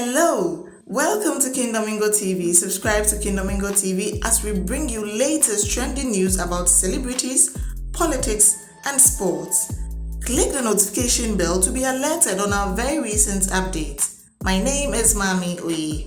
Hello, welcome to Kindomingo TV. Subscribe to Kindomingo TV as we bring you latest trending news about celebrities, politics, and sports. Click the notification bell to be alerted on our very recent updates. My name is Mami Oye.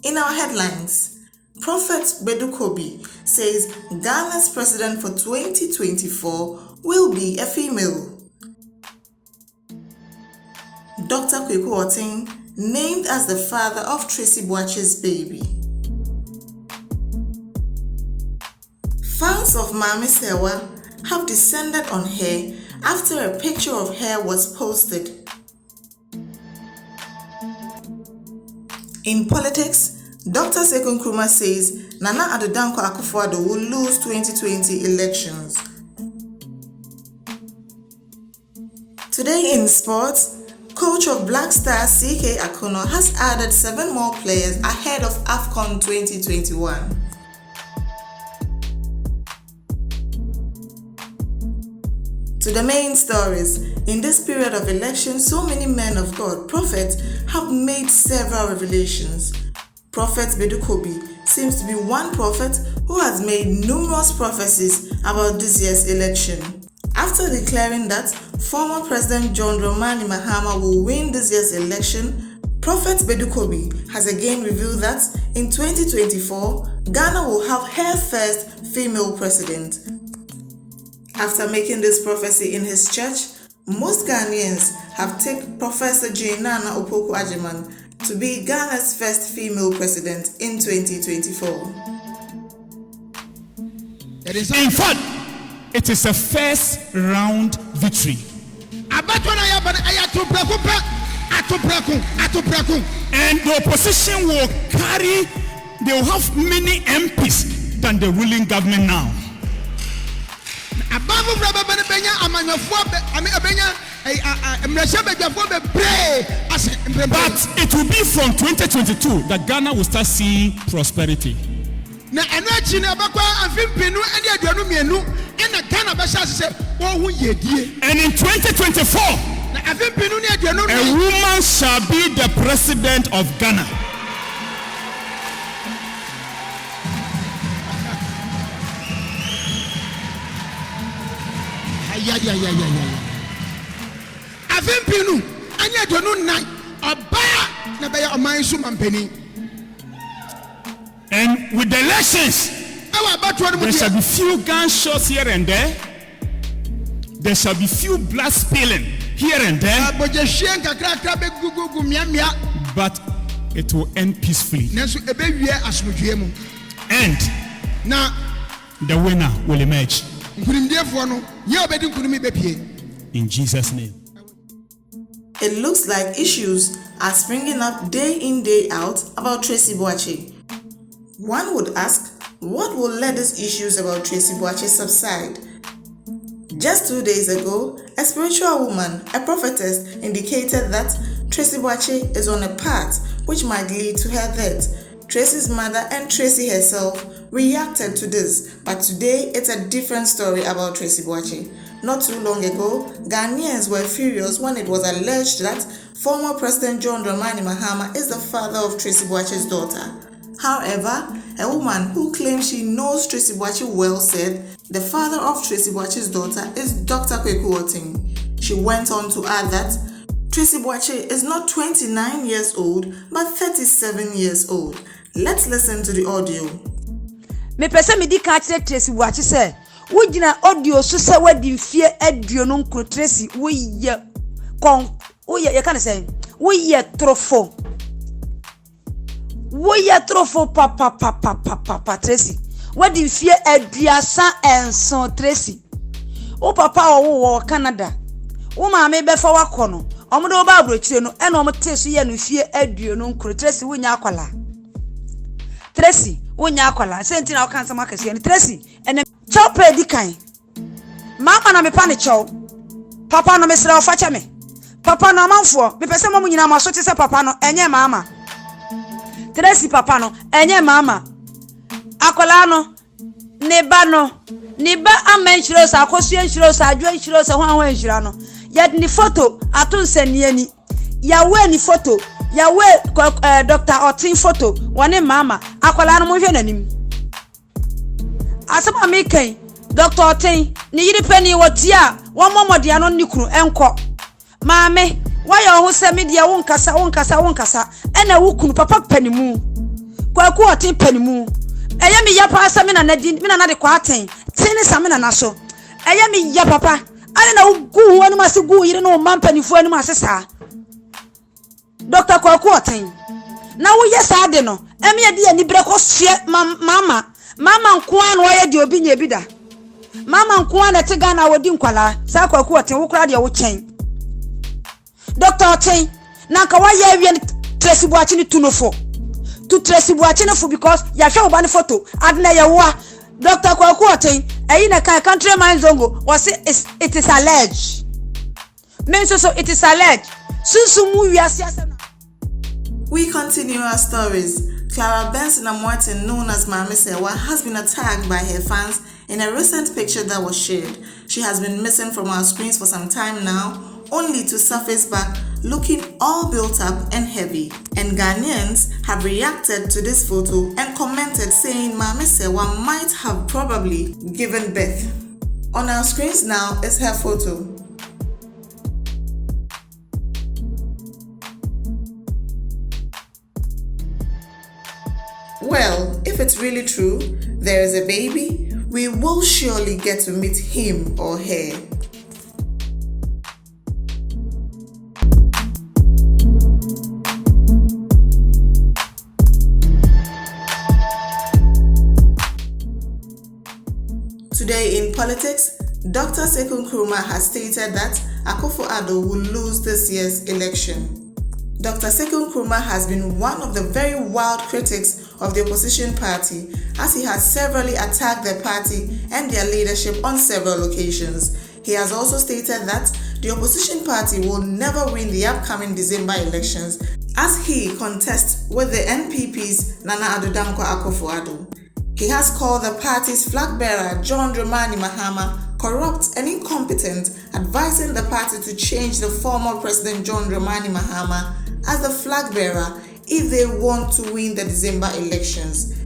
In our headlines, Prophet Bedu Kobi says Ghana's president for 2024 will be a female. Dr. Kweku Oting named as the father of Tracy Boache's baby. Fans of Mami Sewa have descended on her after a picture of her was posted. In politics, Dr. Sekun Nkrumah says Nana Addo Dankwa Akufo-Addo will lose 2020 elections. Today in sports, coach of Black Stars CK Akono has added 7 more players ahead of AFCON 2021. To the main stories. In this period of election, so many men of God, prophets, have made several revelations. Prophet Bedu Kobi seems to be one prophet who has made numerous prophecies about this year's election. After declaring that former President John Dramani Mahama will win this year's election, Prophet Bedu Kobi has again revealed that in 2024, Ghana will have her first female president. After making this prophecy in his church, most Ghanaians have taken Professor Jane Nana Opoku-Agyeman to be Ghana's first female president in 2024. In fact, it is a first round victory. And the opposition will carry, they will have many MPs than the ruling government now. But it will be from 2022 that Ghana will start seeing prosperity. And in 2024, a woman shall be the president of Ghana. And with the elections, there shall be few gunshots here and there. There shall be few blood spilling here and there. But it will end peacefully. And now the winner will emerge. In Jesus' name. It looks like issues are springing up day in, day out about Tracy Boache. One would ask, what will let these issues about Tracy Boache subside? Just 2 days ago, a spiritual woman, a prophetess, indicated that Tracy Boache is on a path which might lead to her death. Tracy's mother and Tracy herself reacted to this, but today it's a different story about Tracy Boache. Not too long ago, Ghanaians were furious when it was alleged that former President John Dramani Mahama is the father of Tracy Boache's daughter. However, a woman who claims she knows Tracy Boache well said the father of Tracy Boache's daughter is Dr. Kweku Oting. She went on to add that Tracy Boache is not 29 years old but 37 years old. Let's listen to the audio. Me pese me di ka kire Tracy Boache say wo gina audio so say wadi fie aduo no nkro Tracy wo ye kon wo ye kan say wo ye trofo papa Tracy wadi fie aduasa enso Tracy wo papa wo Canada wo ma me be fa wakọ no omodo wo ba abrochire no e na omte so ye no fie aduo no nkro Tracy wo nya akwala Tracy wonya akwala senti na okan sama kase ni Tracy ene chope di kan mama na me pa ne chow papa no me sra ofa me papa no manfo me pese mamu nyina maso te se papa no enye mama Tracy papa no enye mama akwala no ne ba amenchiro sa akosu enchiro sa adwo enchiro sa ho enchiro no yet ni photo atun sani ani yawe ni photo yawe Dr. Otin photo wone mama akwala no mo hwe nanim asema me kan Dr. Otin ni yiri pani wotia wo momodia no ni kunu enko maame waya ho se media wonkasa ena wo kunu papa panimu kwaku Otin panimu eye me ya pa asa me na de kwa aten tini sa me na so eye me ya papa ane na wo gu ho anuma se gu yiri no mampanifu anuma asesa Dr. Kwaku Otin na wo yesa ade no eme ye de ani breko hye mama nkoa no ye de obi nya bi da mama nkoa na te Ghana wodi nkwala sa Kwaku Otin wo kra de wo chen Dr. Otin na ka wa ye wie Tracy Boachi ni tunofo to Tracy Boachi no for because ya hwe oba ne photo adna ye wo Dr. Kwaku Otin eyi na kan country man zongo was it is alleged men so it is alleged We continue our stories. Clara Benson Amoaten, known as Mami Sewa, has been attacked by her fans in a recent picture that was shared. She has been missing from our screens for some time now, only to surface back looking all built up and heavy. And Ghanaians have reacted to this photo and commented saying Mami Sewa might have probably given birth. On our screens now is her photo. Well, if it's really true, there is a baby, we will surely get to meet him or her. Today in politics, Dr. Sekou Nkrumah has stated that Akufo-Addo will lose this year's election. Dr. Sekou Nkrumah has been one of the very wild critics of the opposition party, as he has severally attacked the party and their leadership on several occasions. He has also stated that the opposition party will never win the upcoming December elections, as he contests with the NPP's Nana Addo Dankwa Akufo-Addo. He has called the party's flag bearer John Dramani Mahama corrupt and incompetent, advising the party to change the former President John Dramani Mahama as the flag bearer if they want to win the December elections.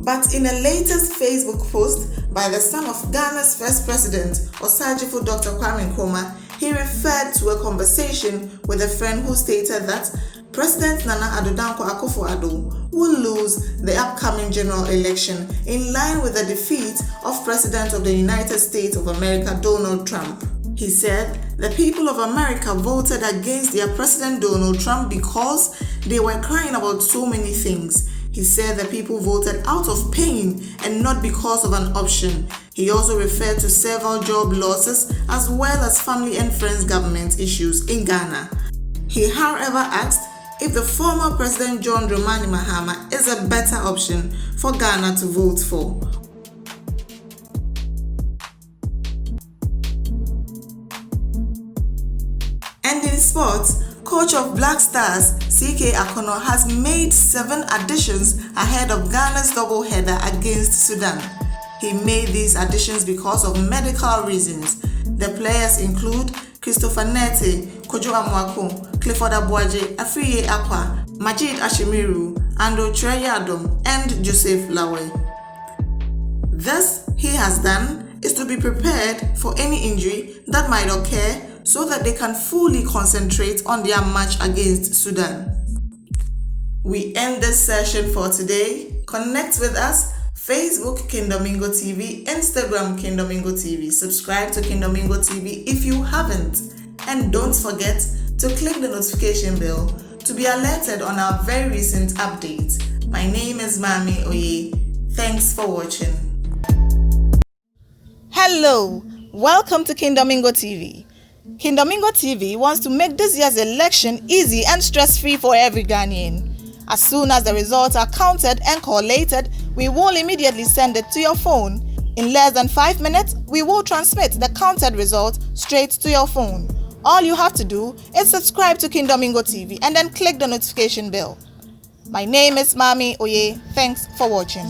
But in a latest Facebook post by the son of Ghana's first president, Osagyefo Dr. Kwame Nkrumah, he referred to a conversation with a friend who stated that President Nana Addo Dankwa Akufo-Addo will lose the upcoming general election in line with the defeat of President of the United States of America Donald Trump. He said the people of America voted against their President Donald Trump because they were crying about so many things. He said the people voted out of pain and not because of an option. He also referred to several job losses as well as family and friends government issues in Ghana. He, however, asked if the former President John Dramani Mahama is a better option for Ghana to vote for. And in sports, coach of Black Stars, CK Akono, has made 7 additions ahead of Ghana's doubleheader against Sudan. He made these additions because of medical reasons. The players include Christopher Nete, Kojo Amoako, Clifford Abuaje, Afriye Akwa, Majid Ashimiru, Ando Treyadom, and Joseph Lawe. This he has done is to be prepared for any injury that might occur so that they can fully concentrate on their match against Sudan. We end this session for today. Connect with us. Facebook Kindomingo TV, Instagram Kindomingo TV. Subscribe to Kindomingo TV if you haven't. And don't forget to click the notification bell to be alerted on our very recent updates. My name is Mami Oye. Thanks for watching. Hello, welcome to Kindomingo TV. Kindomingo TV wants to make this year's election easy and stress-free for every Ghanaian. As soon as the results are counted and collated, we will immediately send it to your phone. In less than 5 minutes, we will transmit the counted results straight to your phone. All you have to do is subscribe to Kindomingo TV and then click the notification bell. My name is Mami Oye. Thanks for watching.